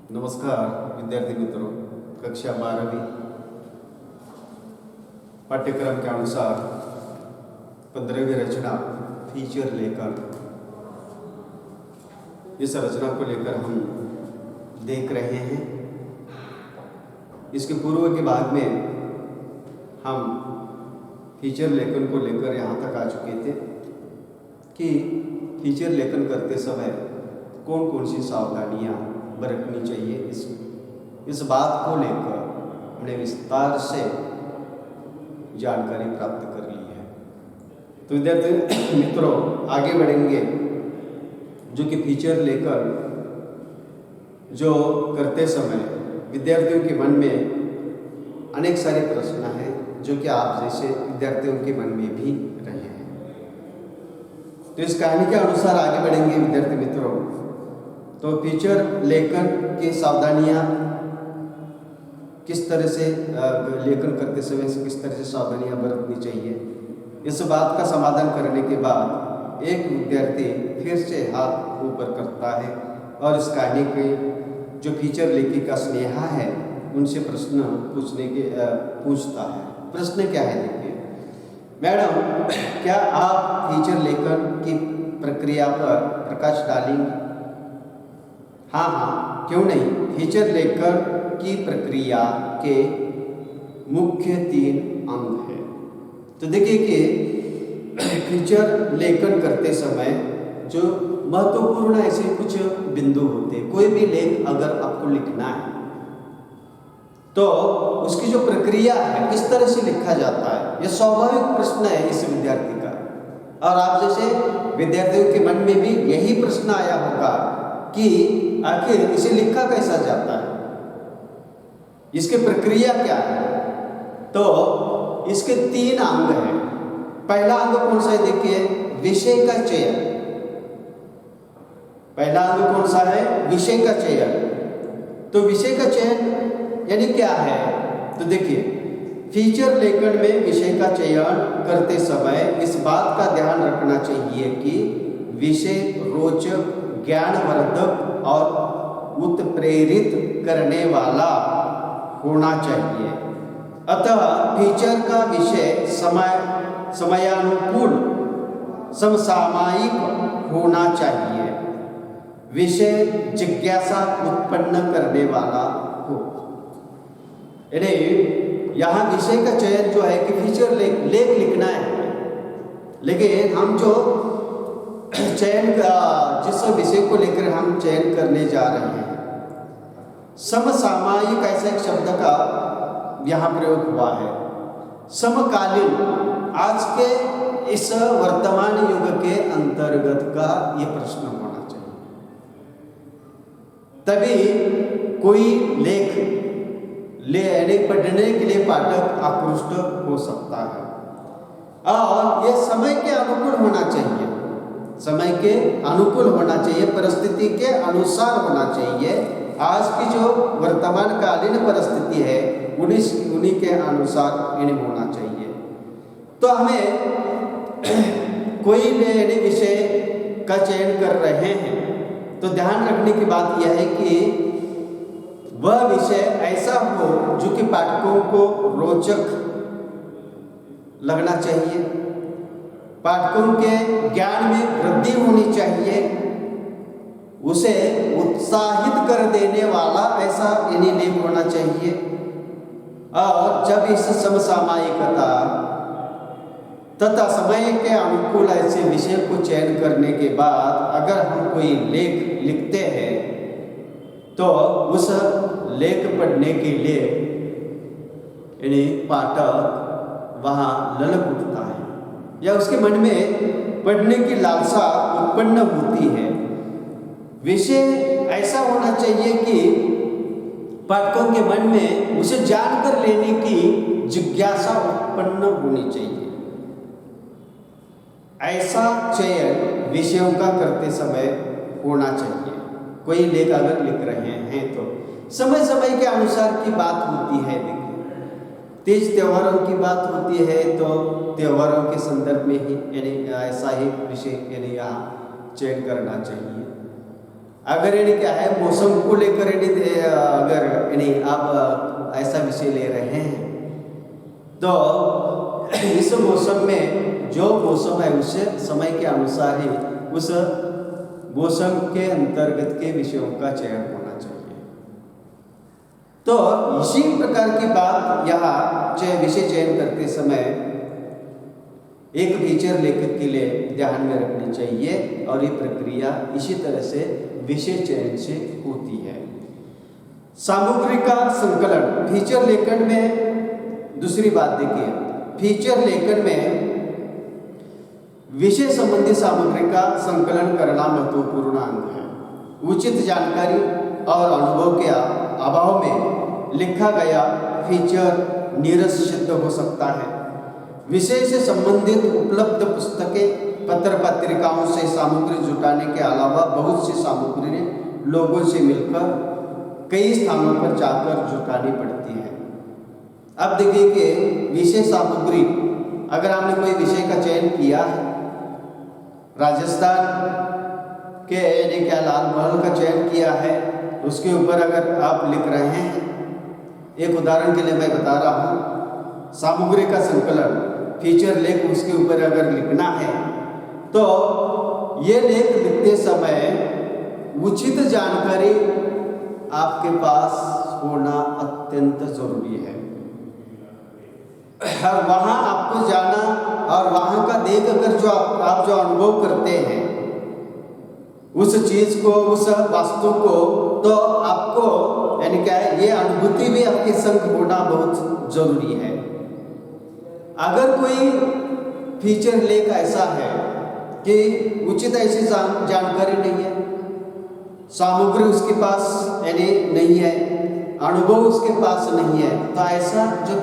नमस्कार विद्यार्थी मित्रों, कक्षा 12वीं पाठ्यक्रम के अनुसार 15वीं रचना फीचर लेकर, इस रचना को लेकर हम देख रहे हैं। इसके पूर्व के भाग में हम फीचर लेखन को लेकर यहाँ तक आ चुके थे कि फीचर लेखन करते समय कौन कौन सी सावधानियाँ बरतनी चाहिए। इस बात को लेकर हमने विस्तार से जानकारी प्राप्त कर ली है। तो विद्यार्थी मित्रों, आगे बढ़ेंगे जो कि फीचर लेकर जो करते समय विद्यार्थियों के मन में अनेक सारे प्रश्न हैं जो कि आप जैसे विद्यार्थियों के मन में भी रहे हैं। तो इस कहानी के अनुसार आगे बढ़ेंगे विद्यार्थी मित्रों। तो फीचर लेखन की सावधानियाँ किस तरह से लेखन करते समय से किस तरह से सावधानियाँ बरतनी चाहिए, इस बात का समाधान करने के बाद एक विद्यार्थी फिर से हाथ ऊपर करता है और इस कहानी के जो फीचर लेखिका स्नेहा है उनसे प्रश्न पूछता है। प्रश्न क्या है देखिए, मैडम क्या आप फीचर लेखन की प्रक्रिया पर प्रकाश डालेंगी? हाँ, क्यों नहीं। फीचर लेखन की प्रक्रिया के मुख्य 3 अंग हैं। तो देखिए कि फीचर लेखन करते समय जो महत्वपूर्ण ऐसे कुछ बिंदु होते हैं। कोई भी लेख अगर आपको लिखना है तो उसकी जो प्रक्रिया है किस तरह से लिखा जाता है, यह स्वाभाविक प्रश्न है इस विद्यार्थी का। और आप जैसे विद्यार्थियों के मन में भी यही प्रश्न आया होगा कि आखिर इसे लिखा कैसा जाता है, इसकी प्रक्रिया क्या है। तो इसके 3 अंग हैं। पहला अंग कौन सा है देखिए, विषय का चयन। पहला अंग कौन सा है, विषय का चयन। तो विषय का चयन यानी क्या है, तो देखिए फीचर लेखन में विषय का चयन करते समय इस बात का ध्यान रखना चाहिए कि विषय रोचक, ज्ञानवर्धक और उत्प्रेरित करने वाला होना चाहिए। अतः फीचर का विषय समयानुकूल, समसामयिक होना चाहिए। विषय जिज्ञासा उत्पन्न करने वाला हो। यानी यहाँ विषय का चयन जो है कि फीचर लेख लिखना है, लेकिन हम जो चयन जिस विषय को लेकर हम चयन करने जा रहे हैं, समसामयिक ऐसा एक शब्द का यहाँ प्रयोग हुआ है। समकालीन, आज के इस वर्तमान युग के अंतर्गत का ये प्रश्न होना चाहिए, तभी कोई लेख पढ़ने के लिए पाठक आकृष्ट हो सकता है। और ये समय के अनुकूल होना चाहिए, समय के अनुकूल होना चाहिए, परिस्थिति के अनुसार होना चाहिए। आज की जो वर्तमान कालीन परिस्थिति है उन्हीं के अनुसार इन्हें होना चाहिए। तो हमें कोई नए विषय का चयन कर रहे हैं तो ध्यान रखने की बात यह है कि वह विषय ऐसा हो जो कि पाठकों को रोचक लगना चाहिए, पाठकों के ज्ञान में वृद्धि होनी चाहिए, उसे उत्साहित कर देने वाला ऐसा इन्हीं लेख होना चाहिए। और जब इस समसामयिकता तथा समय के अनुकूल ऐसे विषय को चयन करने के बाद अगर हम कोई लेख लिखते हैं तो उस लेख पढ़ने के लिए यानी पाठक वहाँ ललक उठता है या उसके मन में पढ़ने की लालसा उत्पन्न होती है। विषय ऐसा होना चाहिए कि पाठकों के मन में उसे जानकर लेने की जिज्ञासा उत्पन्न होनी चाहिए। ऐसा चयन विषयों का करते समय होना चाहिए। कोई लेख अगर लिख रहे हैं तो समय समय के अनुसार की बात होती है। देखिए तीज त्योहारों की बात होती है तो त्योहारों के संदर्भ में ही यानी ऐसा ही विषय यानी यहाँ चयन करना चाहिए। अगर यानी क्या है मौसम को लेकर यानी अगर यानी आप ऐसा विषय ले रहे हैं तो इस मौसम में जो मौसम है उस समय के अनुसार ही उस मौसम के अंतर्गत के विषयों का चयन होना चाहिए। तो इसी प्रकार की बात यहाँ विषय चयन करते समय एक फीचर लेखक के लिए ध्यान में रखनी चाहिए और ये प्रक्रिया इसी तरह से विषय चयन से होती है। सामग्री का संकलन फीचर लेखन में दूसरी बात देखिए, फीचर लेखन में विषय संबंधी सामग्री का संकलन करना महत्वपूर्ण अंग है। उचित जानकारी और अनुभव के अभाव में लिखा गया फीचर नीरस सिद्ध हो सकता है। विषय से संबंधित उपलब्ध पुस्तकें पत्र पत्रिकाओं से सामग्री जुटाने के अलावा बहुत सी सामग्री लोगों से मिलकर कई स्थानों पर जाकर जुटानी पड़ती है। अब देखिए कि विषय सामग्री, अगर आपने कोई विषय का चयन किया है, राजस्थान के यानी क्या लाल महल का चयन किया है, उसके ऊपर अगर आप लिख रहे हैं, एक उदाहरण के लिए मैं बता रहा हूँ, सामग्री का संकलन फीचर लेख उसके ऊपर अगर लिखना है तो ये लेख लिखते समय उचित जानकारी आपके पास होना अत्यंत जरूरी है। और वहाँ आपको जाना और वहाँ का देख कर जो आप जो अनुभव करते हैं उस चीज को, उस वस्तु को, तो आपको यानी क्या है ये अनुभूति भी आपके संग होना बहुत जरूरी है। अगर कोई फीचर लेख ऐसा है कि उचित ऐसी जानकारी नहीं है, सामग्री उसके पास यानी नहीं है, अनुभव उसके पास नहीं है, तो ऐसा जो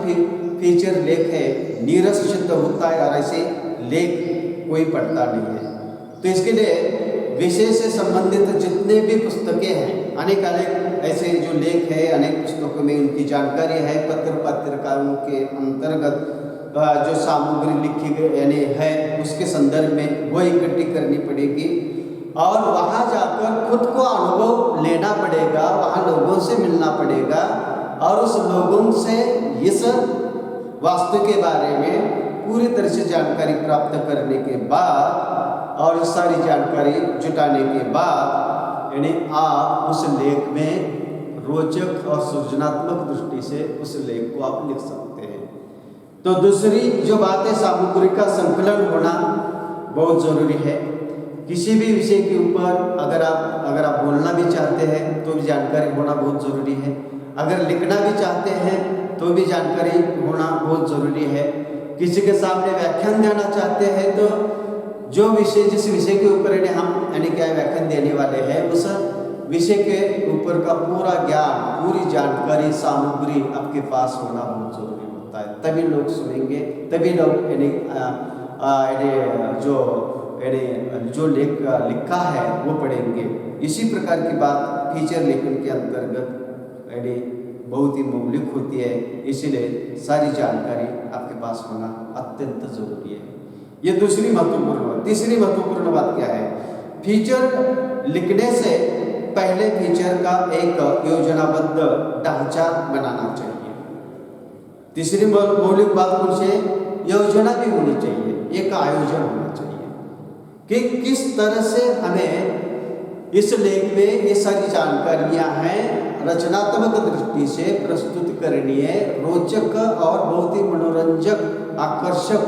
फीचर लेख है नीरस सिद्ध होता है और ऐसे लेख कोई पढ़ता नहीं है। तो इसके लिए विषय से संबंधित जितने भी पुस्तकें हैं, अनेक ऐसे जो लेख है, अनेक पुस्तकों में उनकी जानकारी है, पत्र पत्रिकाओं के अंतर्गत जो सामग्री लिखी गई यानी है उसके संदर्भ में वो इकट्ठी करनी पड़ेगी और वहाँ जाकर खुद को अनुभव लेना पड़ेगा, वहाँ लोगों से मिलना पड़ेगा और उस लोगों से इस वास्तु के बारे में पूरी तरह से जानकारी प्राप्त करने के बाद और सारी जानकारी जुटाने के बाद यानी आप उस लेख में रोचक और सृजनात्मक दृष्टि से उस लेख को आप लिख सकते हैं। तो दूसरी जो बात है, सामग्री का संकलन होना बहुत ज़रूरी है। किसी भी विषय के ऊपर अगर आप बोलना भी चाहते हैं तो भी जानकारी होना बहुत ज़रूरी है, अगर लिखना भी चाहते हैं तो भी जानकारी होना बहुत ज़रूरी है। किसी के सामने व्याख्यान देना चाहते हैं तो जो विषय जिस विषय के ऊपर हम यानी क्या व्याख्यान देने वाले हैं उस विषय के ऊपर का पूरा ज्ञान, पूरी जानकारी, सामग्री आपके पास होना बहुत ज़रूरी होता है। तभी लोग सुनेंगे, तभी लोग जो लेख लिखा है वो पढ़ेंगे। इसी प्रकार की बात फीचर लेखन के अंतर्गत बहुत ही मौलिक होती है, इसीलिए सारी जानकारी आपके पास होना अत्यंत जरूरी है। ये दूसरी महत्वपूर्ण बात। तीसरी महत्वपूर्ण बात क्या है? फीचर लिखने से पहले फीचर का एक योजनाबद्ध ढांचा बनाना चाहिए। तीसरी मौलिक बात कौन सी? योजना भी होनी चाहिए, एक आयोजन होना चाहिए कि किस तरह से हमें इस लेख में ये सारी जानकारियां हैं रचनात्मक दृष्टि से प्रस्तुत करनी है, रोचक और बहुत ही मनोरंजक, आकर्षक,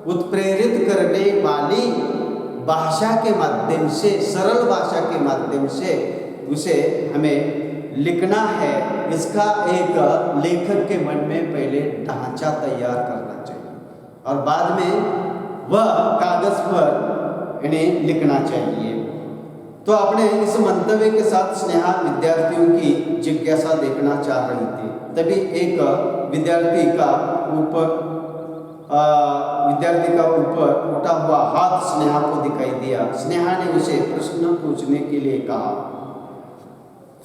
उत्प्रेरित करने वाली भाषा के माध्यम से, सरल भाषा के माध्यम से उसे हमें लिखना है। इसका एक लेखक के मन में पहले ढांचा तैयार करना चाहिए और बाद में वह कागज पर इन्हें लिखना चाहिए। तो अपने इस मंतव्य के साथ स्नेहा विद्यार्थियों की जिज्ञासा देखना चाह रही थी। तभी एक विद्यार्थी का ऊपर उठा हुआ हाथ स्नेहा को दिखाई दिया। स्नेहा ने उसे प्रश्न पूछने के लिए कहा,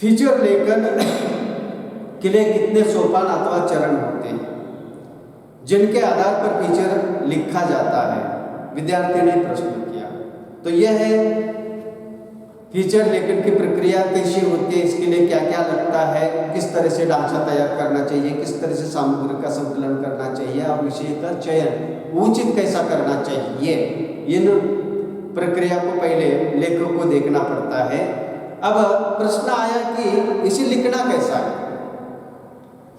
फीचर लेखन के लिए कितने सोपान अथवा चरण होते हैं जिनके आधार पर फीचर लिखा जाता है? विद्यार्थी ने प्रश्न किया। तो यह है फीचर लेखन की प्रक्रिया कैसी होती है, इसके लिए क्या क्या लगता है, किस तरह से ढांचा तैयार करना चाहिए, किस तरह से सामग्री का संकलन करना चाहिए और विषय का चयन उचित कैसा करना चाहिए, इन प्रक्रिया को पहले लेखक को देखना पड़ता है। अब प्रश्न आया कि इसे लिखना कैसा है।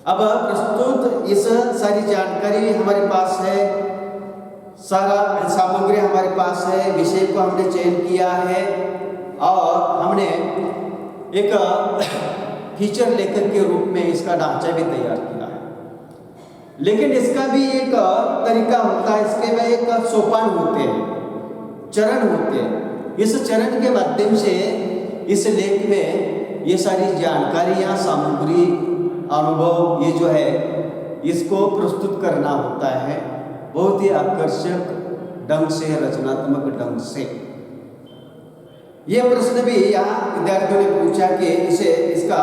अब प्रस्तुत इस सारी जानकारी हमारे पास है, सारा सामग्री हमारे पास है, विषय को हमने चयन किया है और हमने एक फीचर लेखक के रूप में इसका ढांचा भी तैयार किया है। लेकिन इसका भी एक तरीका होता है, इसके में एक सोपान होते हैं, चरण होते हैं। इस चरण के माध्यम से इस लेख में ये सारी जानकारियाँ, सामग्री, अनुभव ये जो है इसको प्रस्तुत करना होता है बहुत ही आकर्षक ढंग से, रचनात्मक ढंग से। ये प्रश्न भी यहाँ विद्यार्थियों ने पूछा कि इसका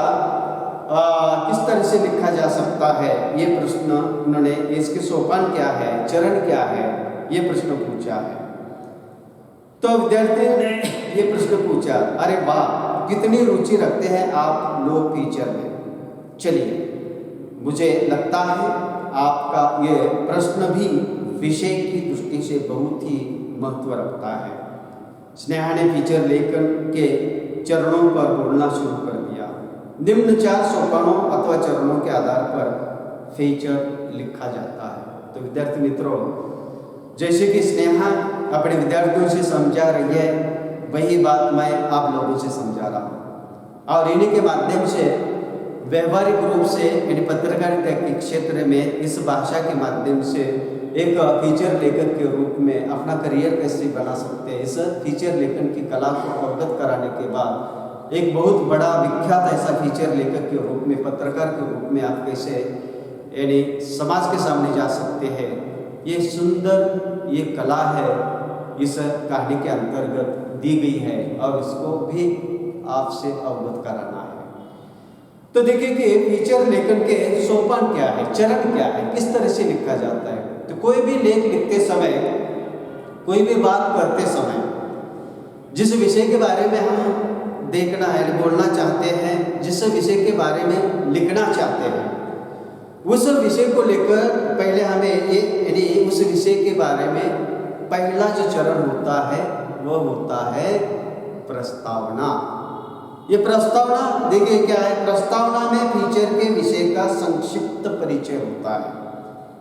किस तरह से लिखा जा सकता है। ये प्रश्न उन्होंने, इसके सोपान क्या है, चरण क्या है, ये प्रश्न पूछा है। तो विद्यार्थियों ने ये प्रश्न पूछा, अरे वाह कितनी रुचि रखते हैं आप लोग फीचर में। चलिए, मुझे लगता है आपका ये प्रश्न भी विषय की दृष्टि से बहुत ही महत्व रखता है। स्नेहा ने फीचर लेखन के चरणों पर बोलना शुरू कर दिया। निम्न 4 सोपानों अथवा चरणों के आधार पर फीचर लिखा जाता है। तो विद्यार्थी मित्रों, जैसे कि स्नेहा अपने विद्यार्थियों से समझा रही है, वही बात मैं आप लोगों से समझा रहा हूँ और इन्हीं के माध्यम से व्यवहारिक रूप से यानी पत्रकारिता के क्षेत्र में इस भाषा के माध्यम से एक फीचर लेखक के रूप में अपना करियर कैसे बना सकते हैं। इस फीचर लेखन की कला को अवगत कराने के बाद एक बहुत बड़ा विख्यात ऐसा फीचर लेखक के रूप में, पत्रकार के रूप में आप कैसे यानी समाज के सामने जा सकते हैं, ये सुंदर ये कला है इस कहानी के अंतर्गत दी गई है और इसको भी आपसे अवगत कराना है। तो देखिए कि फीचर लेखन के सोपान क्या है, चरण क्या है, किस तरह से लिखा जाता है। तो कोई भी लेख लिखते समय, कोई भी बात करते समय, जिस विषय के बारे में हम देखना है, बोलना चाहते हैं, जिस विषय के बारे में लिखना चाहते हैं, उस विषय को लेकर पहले हमें ये यानी उस विषय के बारे में पहला जो चरण होता है वो होता है प्रस्तावना। ये प्रस्तावना देखिए क्या है, प्रस्तावना में फीचर के विषय का संक्षिप्त परिचय होता है।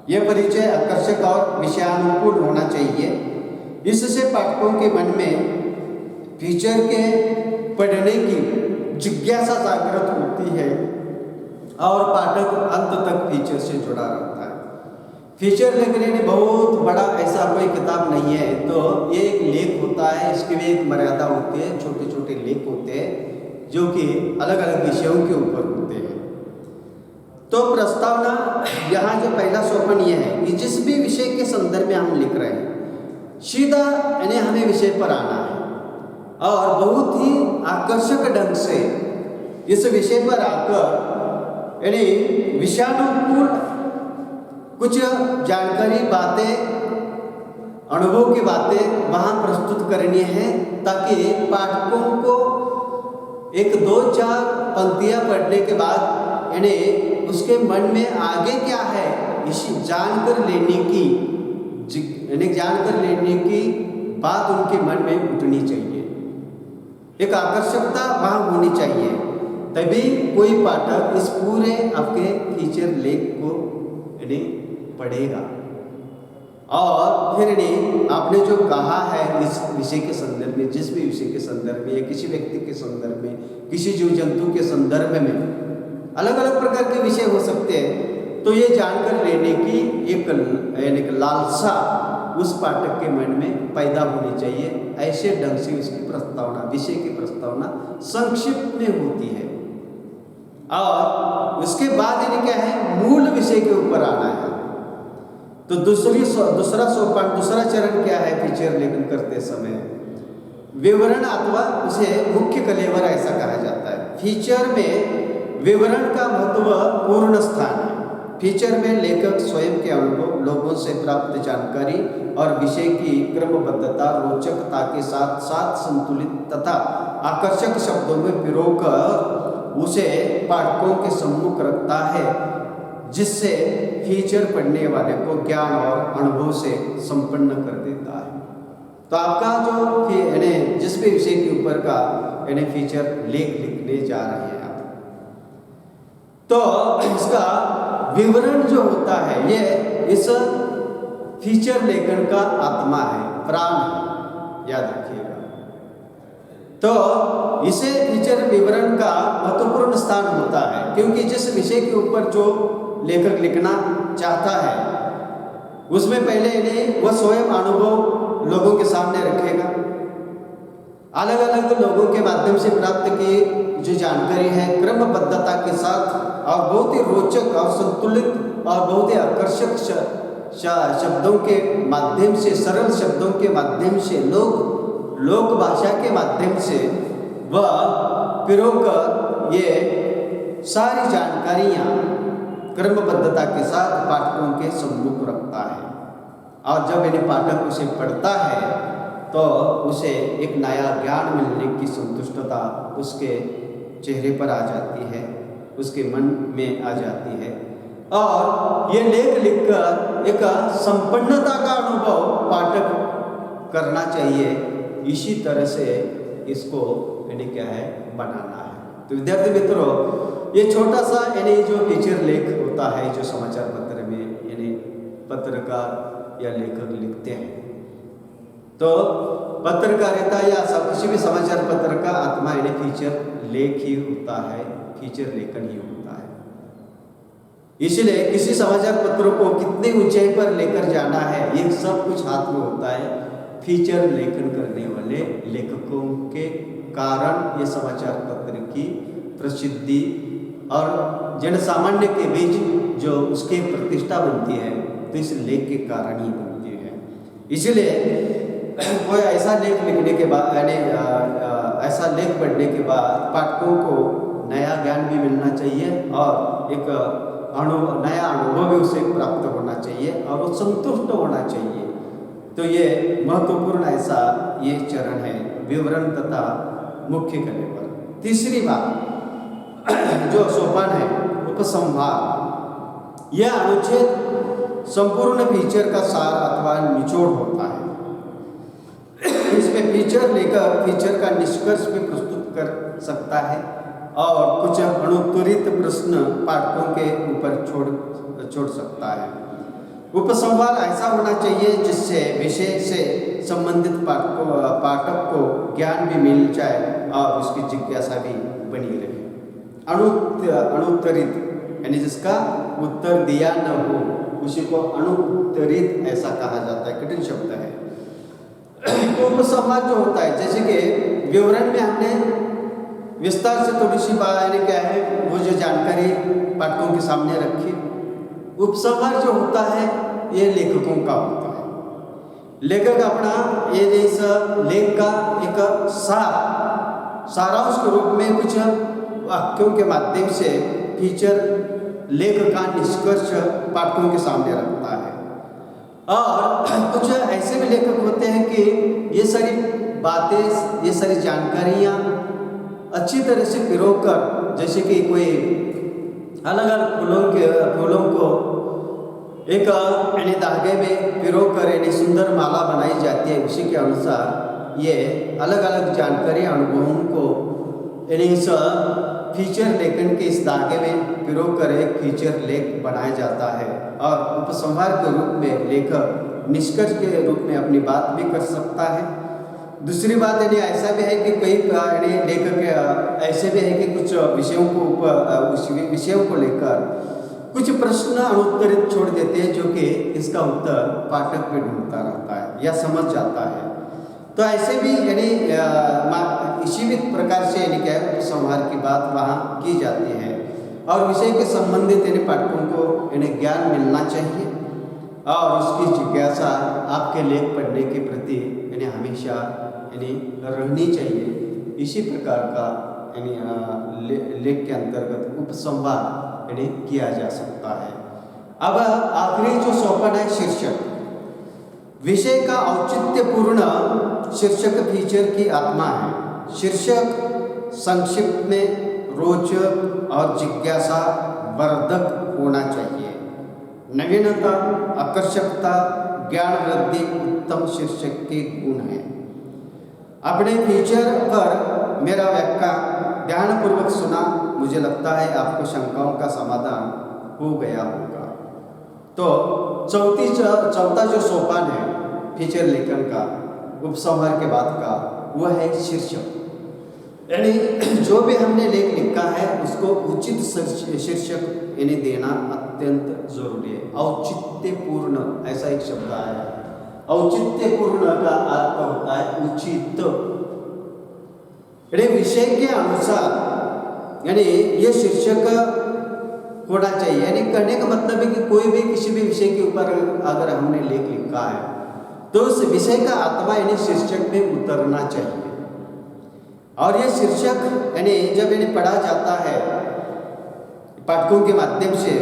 यह परिचय आकर्षक और विषयानुकूल होना चाहिए। इससे पाठकों के मन में फीचर के पढ़ने की जिज्ञासा जागृत होती है और पाठक अंत तक फीचर से जुड़ा रहता है। फीचर लेखन बहुत बड़ा ऐसा कोई किताब नहीं है, तो ये एक लेख होता है, इसकी भी एक मर्यादा होती है, छोटे छोटे लेख होते हैं जो कि अलग अलग विषयों के ऊपर होते हैं। तो प्रस्तावना यहाँ जो पहला सोपान ये है कि जिस भी विषय के संदर्भ में हम लिख रहे हैं, सीधा यानी हमें विषय पर आना है और बहुत ही आकर्षक ढंग से इस विषय पर आकर यानी विषयानुकूल कुछ जानकारी, बातें, अनुभव की बातें वहाँ प्रस्तुत करनी है ताकि पाठकों को 1-2-4 पंक्तियाँ पढ़ने के बाद यानी उसके मन में आगे क्या है इसी जानकर लेने की बात उनके मन में उठनी चाहिए। एक आकर्षकता वहाँ होनी चाहिए, तभी कोई पाठक इस पूरे आपके फीचर लेख को यानी पढ़ेगा और फिर यानी आपने जो कहा है इस विषय के संदर्भ में, जिस भी विषय के संदर्भ में या किसी व्यक्ति के संदर्भ में, किसी जीव जंतु के संदर्भ में, अलग अलग प्रकार के विषय हो सकते हैं। तो ये जानकर लेने की एक लालसा उस पाठक के मन में पैदा होनी चाहिए। ऐसे ढंग से उसकी प्रस्तावना, विषय की प्रस्तावना संक्षिप्त में होती है और उसके बाद यानी क्या है, मूल विषय के ऊपर आना है। तो दूसरा सोपान, दूसरा चरण क्या है फीचर लेखन करते समय, विवरण अथवा उसे मुख्य कलेवर ऐसा कहा जाता है। फीचर में विवरण का महत्वपूर्ण स्थान है। फीचर में लेखक स्वयं के अनुभव, लोगों से प्राप्त जानकारी और विषय की क्रमबद्धता, रोचकता के साथ साथ संतुलित तथा आकर्षक शब्दों में पिरोकर उसे पाठकों के सम्मुख रखता है, जिससे फीचर पढ़ने वाले को ज्ञान और अनुभव से संपन्न कर देता है। तो आपका जो जिस भी विषय के ऊपर का फीचर लेख लिखने जा रहे हैं आप, तो इसका विवरण जो होता है ये इस फीचर लेखन का आत्मा है, प्राण है, याद रखिएगा। तो इसे फीचर विवरण का महत्वपूर्ण स्थान होता है, क्योंकि जिस विषय के ऊपर जो लेखक लिखना चाहता है उसमें पहले वह स्वयं अनुभव लोगों के सामने रखेगा। अलग अलग लोगों के माध्यम से प्राप्त की जो जानकारी है क्रमबद्धता के साथ और बहुत ही रोचक और संतुलित और बहुत ही आकर्षक शब्दों के माध्यम से, सरल शब्दों के माध्यम से, लोक भाषा के माध्यम से वह पिरोकर ये सारी जानकारियाँ क्रमबद्धता के साथ पाठकों के सम्मुख रखता है। और जब इन्हें पाठक उसे पढ़ता है तो उसे एक नया ज्ञान मिलने की संतुष्टता उसके चेहरे पर आ जाती है, उसके मन में आ जाती है, और ये लेख लिखकर एक संपन्नता का अनुभव पाठक करना चाहिए। इसी तरह से इसको क्या है, बनाना है। तो विद्यार्थी मित्रों, ये छोटा सा जो फीचर लेख होता है जो समाचार पत्र में पत्रकार या लेखक लिखते हैं, तो पत्रकारिता या किसी भी समाचार पत्र का आत्मा फीचर लेख ही होता है, फीचर लेखन ही होता है। इसलिए किसी समाचार पत्र को कितनी ऊंचाई पर लेकर जाना है ये सब कुछ हाथ में होता है फीचर लेखन करने वाले लेखकों के कारण। ये समाचार पत्र की प्रसिद्धि और जन सामान्य के बीच जो उसकी प्रतिष्ठा बनती है तो इस लेख के कारण ही बनती है। इसलिए कोई ऐसा लेख लिखने के बाद ऐसा लेख पढ़ने के बाद पाठकों को नया ज्ञान भी मिलना चाहिए और एक नया अनुभव भी उसे प्राप्त होना चाहिए और वो संतुष्ट होना चाहिए। तो ये महत्वपूर्ण ऐसा ये चरण है विवरण तथा मुख्य करने पर। तीसरी बात जो सोपान है उपसंहार। यह अनुच्छेद संपूर्ण फीचर का सार अथवा निचोड़ होता है। इसमें फीचर लेकर फीचर का निष्कर्ष भी प्रस्तुत कर सकता है और कुछ अनुत्तरित प्रश्न पाठकों के ऊपर छोड़ सकता है। उपसंहार ऐसा होना चाहिए जिससे विषय से संबंधित पाठक को ज्ञान भी मिल जाए और उसकी जिज्ञासा भी बनी रहे। अनुत्तरित जिसका उत्तर दिया न हो उसी को अनुत्तरित ऐसा कहा जाता है, कठिन शब्द है। तो उपसंहार जो होता है, जैसे कि विवरण में हमने विस्तार से थोड़ी सी बात वो जो जानकारी पाठकों के सामने रखी। उपसंहार जो होता है ये लेखकों का होता है। लेखक अपना इस लेख का एक सारांश के रूप में कुछ वाक्यों के माध्यम से फीचर लेख का निष्कर्ष पाठकों के सामने रखता है। और कुछ ऐसे भी लेखक होते हैं कि ये सारी बातें, ये सारी जानकारियाँ अच्छी तरह से पिरोकर, जैसे कि कोई अलग अलग फूलों को एक धागे में पिरोकर सुंदर माला बनाई जाती है, उसी के अनुसार ये अलग अलग जानकारी अनुभवों को इस फीचर लेखन के इस धागे में पिरोकर एक फीचर लेख बनाया जाता है। और उपसंहार के रूप में लेखक निष्कर्ष के रूप में अपनी बात भी कर सकता है। दूसरी बात ऐसा भी है कि कई लेखक ऐसे भी है कि कुछ विषयों को लेकर कुछ प्रश्न अनुत्तरित छोड़ देते हैं, जो कि इसका उत्तर पाठक भी ढूंढता रहता है या समझ जाता है। तो ऐसे भी इसी भी प्रकार से उपसंहार की बात वहाँ की जाती है और विषय के संबंधित पाठकों को ज्ञान मिलना चाहिए और उसकी जिज्ञासा आपके लेख पढ़ने के प्रति हमेशा रहनी चाहिए। इसी प्रकार का लेख के अंतर्गत उपसंहार किया जा सकता है। अब आखिरी जो सोपान है शीर्षक। विषय का औचित्यपूर्ण शीर्षक फीचर की आत्मा है। शीर्षक संक्षिप्त में रोचक और जिज्ञासा वर्धक होना चाहिए। नवीनता, आकर्षकता, ज्ञान वृद्धि उत्तम शीर्षक के गुण हैं। अपने फीचर पर मेरा व्याख्यान ध्यानपूर्वक सुना। मुझे लगता है आपको शंकाओं का समाधान हो गया होगा। तो चौथा जो सोपान है फीचर लेखन का, उपसंहार के बाद का, वह है शीर्षक। यानी जो भी हमने लेख लिखा है उसको उचित शीर्षक यानी देना अत्यंत जरूरी है। औचित्यपूर्ण ऐसा एक शब्द आया है। औचित्यपूर्ण का अर्थ होता है उचित, यानी विषय के अनुसार, यानी ये शीर्षक होना चाहिए। यानी कहने का मतलब है कि कोई भी किसी भी विषय के ऊपर अगर हमने लेख लिखा है तो उस विषय का आत्मा यानी शीर्षक में उतरना चाहिए। और ये शीर्षक यानी जब यानी पढ़ा जाता है पाठकों के माध्यम से,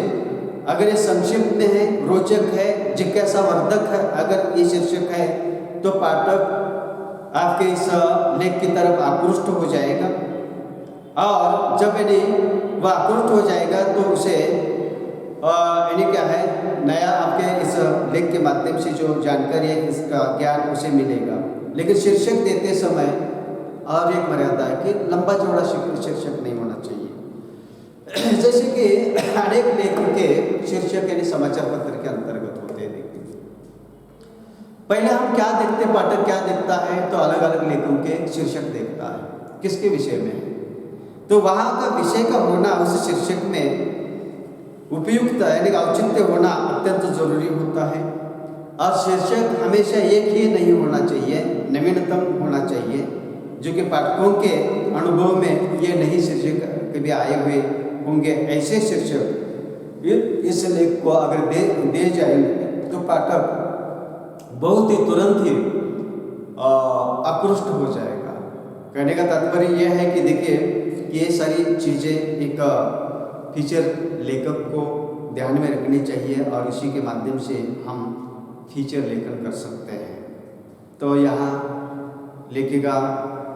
अगर ये संक्षिप्त में है, रोचक है, जिज्ञासा वर्धक है, अगर ये शीर्षक है तो पाठक आपके इस लेख की तरफ आकृष्ट हो जाएगा। और जब यानी वह आकृष्ट हो जाएगा तो उसे यानी क्या है, नया आपके इस लेख के माध्यम से जो जानकारी है इसका ज्ञान उसे मिलेगा। लेकिन शीर्षक देते समय और एक मर्यादा है कि लंबा चौड़ा शीर्षक नहीं होना चाहिए। जैसे कि अनेक लेखों के शीर्षक यानी समाचार पत्र के अंतर्गत होते हैं। देखिए, पहले हम क्या देखते, पाठक क्या देखता है, तो अलग अलग लेखों के शीर्षक देखता है किसके विषय में, तो वहाँ का विषय का होना उस शीर्षक में उपयुक्त यानी औचित्य होना अत्यंत जरूरी होता है। और शीर्षक हमेशा एक ही नहीं होना चाहिए, नवीनतम होना चाहिए, जो कि पाठकों के अनुभव में ये नहीं शीर्षक कभी आए हुए होंगे। ऐसे शीर्षक इस लेख को अगर दे जाएंगे तो पाठक बहुत ही तुरंत ही आकृष्ट हो जाएगा। कहने का तात्पर्य यह है कि देखिए ये सारी चीज़ें एक फीचर लेखक को ध्यान में रखनी चाहिए और इसी के माध्यम से हम फीचर लेखन कर सकते हैं। तो यहाँ लेखिका,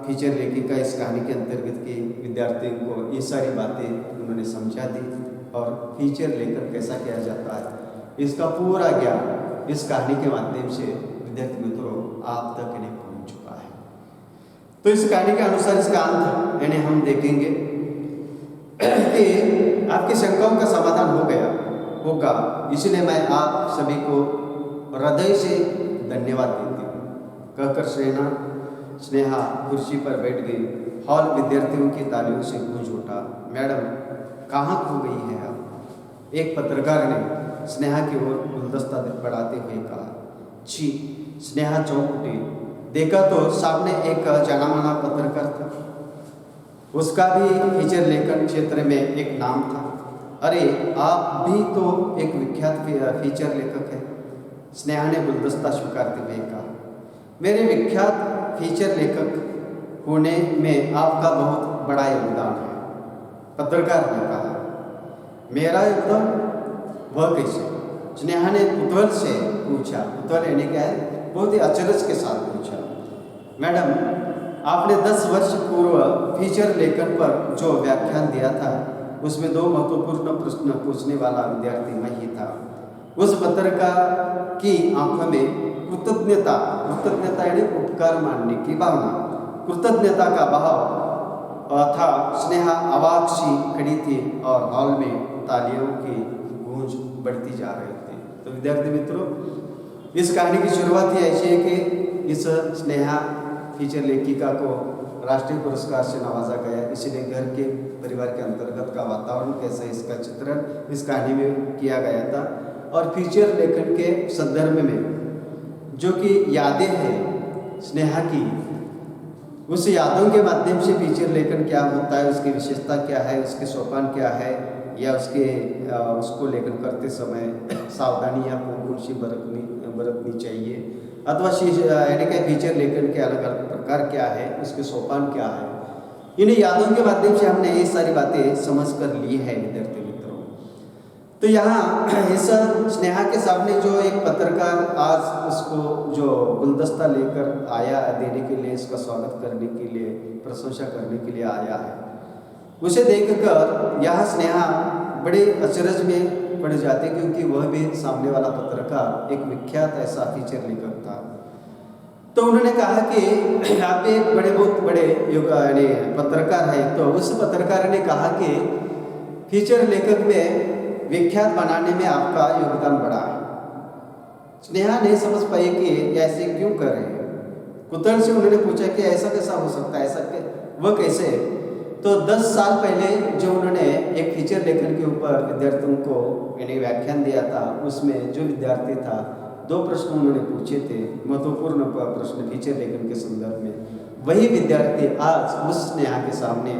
फीचर लेखिका इस कहानी के अंतर्गत के विद्यार्थियों को ये सारी बातें उन्होंने समझा दी और फीचर लेखन कैसा किया जाता है इसका पूरा ज्ञान इस कहानी के माध्यम से विद्यार्थी मित्रों आप तक इन्हें पहुँच चुका है। तो इस कहानी के अनुसार इसका अंत यानी हम देखेंगे कि आपकी शंकाओं का समाधान हो गया होगा। इसलिए मैं आप सभी को हृदय से धन्यवाद देती हूँ। कहकर स्नेहा कुर्सी पर बैठ गई। हॉल विद्यार्थियों की तालियों से गूंज उठा। मैडम कहाँ खो गई है आप? एक पत्रकार ने स्नेहा की ओर गुलदस्ता बढ़ाते हुए कहा। छी! स्नेहा चौंक उठी। देखा तो सामने एक जाना माना पत्रकार था। उसका भी फीचर लेखन क्षेत्र में एक नाम था। अरे आप भी तो एक विख्यात फीचर लेखक हैं। स्नेहा ने गुलदस्ता स्वीकारते हुए कहा। मेरे विख्यात फीचर लेखक होने में आपका बहुत बड़ा योगदान है, पत्रकार ने कहा। मेरा योगदान? वह कैसे? स्नेहा ने कुतूहल से पूछा। कुतूहल यानी क्या है, बहुत ही अचरज के साथ पूछा। मैडम आपने 10 वर्ष पूर्व फीचर लेखन पर जो व्याख्यान दिया था उसमें 2 महत्वपूर्ण प्रश्न पूछने वाला विद्यार्थी मैं ही था। उस पत्रकार की आंखों में कृतज्ञता यानी उपकार मानने की भावना, कृतज्ञता का भाव था। स्नेहा अवाक सी खड़ी थी और हॉल में तालियों की गूंज बढ़ती जा रही थी। तो विद्यार्थी मित्रों इस कहानी की शुरुआत ही ऐसी है कि इस स्नेहा फीचर लेखिका को राष्ट्रीय पुरस्कार से नवाजा गया। इसीलिए घर के परिवार के अंतर्गत का वातावरण कैसे इसका चित्रण इस कहानी में किया गया था। और फीचर लेखन के संदर्भ में जो कि यादें हैं स्नेहा की, उस यादों के माध्यम से फीचर लेखन क्या होता है, उसकी विशेषता क्या है, उसके सोपान क्या है, या उसको लेखन करते समय सावधानियाँ कौन सी बरतनी चाहिए, अथवा यानी कि फीचर लेखन के अलग अलग प्रकार क्या है, उसके सोपान क्या है, इन यादों के माध्यम से हमने ये सारी बातें समझ कर ली है विद्यार्थी मित्रों। तो यहाँ इस स्नेहा के सामने जो एक पत्रकार आज उसको जो गुलदस्ता लेकर आया देने के लिए, इसका स्वागत करने के लिए, प्रशंसा करने के लिए आया है, उसे देखकर यह स्नेहा बड़े अचरज में पड़ जाते, क्योंकि वह भी सामने वाला पत्रकार एक विख्यात ऐसा फीचर लेकर था। तो उन्होंने कहा कि आप एक बहुत बड़े यानी पत्रकार है। तो उस पत्रकार ने कहा कि फीचर लेखक में विख्यात बनाने में आपका योगदान बड़ा है। स्नेहा नहीं समझ पाई कि ऐसे क्यों कर रहे हैं। कुतूहल से उन्होंने पूछा कि ऐसा कैसा हो सकता है, ऐसा वह कैसे। तो 10 साल पहले जो उन्होंने एक फीचर लेखन के ऊपर विद्यार्थियों को यानी व्याख्यान दिया था, उसमें जो विद्यार्थी था 2 प्रश्न उन्होंने पूछे थे, महत्वपूर्ण प्रश्न फीचर लेखन के संदर्भ में। वही विद्यार्थी आज उस स्नेहा के सामने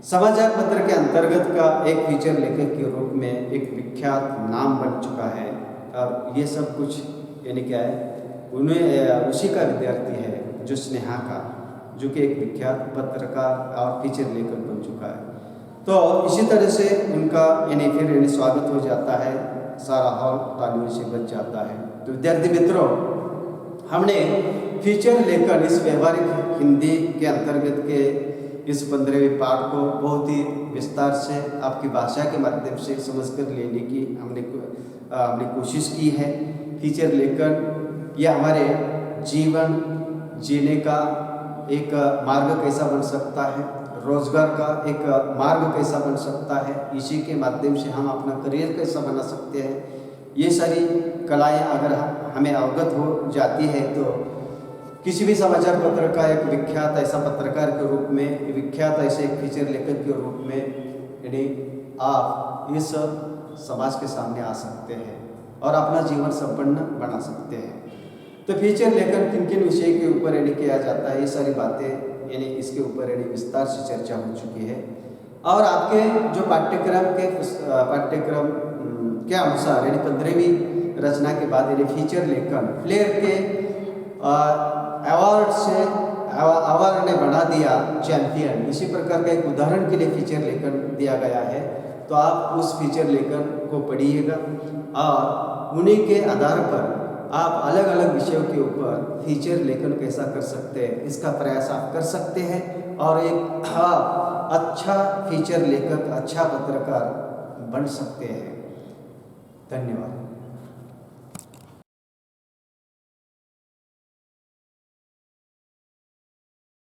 समाचार पत्र के अंतर्गत का एक फीचर लेखक के रूप में एक विख्यात नाम बन चुका है। और ये सब कुछ यानी क्या है, उन्हें उसी का विद्यार्थी है जो स्नेहा का, जो कि एक विख्यात पत्रकार और फीचर लेखक बन चुका है। तो इसी तरह से उनका यानी फिर स्वागत हो जाता है, सारा हॉल तालियों से बच जाता है। तो विद्यार्थी मित्रों, हमने फीचर लेखन इस व्यवहारिक हिंदी के अंतर्गत के इस 15वें पाठ को बहुत ही विस्तार से आपकी भाषा के माध्यम से समझकर लेने की हमने कोशिश की है। फीचर लेखन यह हमारे जीवन जीने का एक मार्ग कैसा बन सकता है, रोजगार का एक मार्ग कैसा बन सकता है, इसी के माध्यम से हम अपना करियर कैसा बना सकते हैं, ये सारी कलाएं अगर हमें अवगत हो जाती है तो किसी भी समाचार पत्र का एक विख्यात ऐसा पत्रकार के रूप में, विख्यात ऐसे एक फीचर लेखक के रूप में यानी आप इस समाज के सामने आ सकते हैं और अपना जीवन संपन्न बना सकते हैं। तो फीचर लेखन किन किन विषय के ऊपर यानी किया जाता है, ये सारी बातें यानी इसके ऊपर यानी विस्तार से चर्चा हो चुकी है। और आपके जो पाठ्यक्रम के अनुसार यानी 15वीं रचना के बाद यानी फीचर लेखन फ्लेयर के अवार्ड ने बना दिया चैंपियन, इसी प्रकार का एक उदाहरण के लिए फीचर लेखन दिया गया है। तो आप उस फीचर लेखन को पढ़िएगा और उन्हीं के आधार पर आप अलग अलग विषयों के ऊपर फीचर लेखन कैसा कर सकते हैं, इसका प्रयास आप कर सकते हैं और एक अच्छा फीचर लेखक, अच्छा पत्रकार बन सकते हैं। धन्यवाद।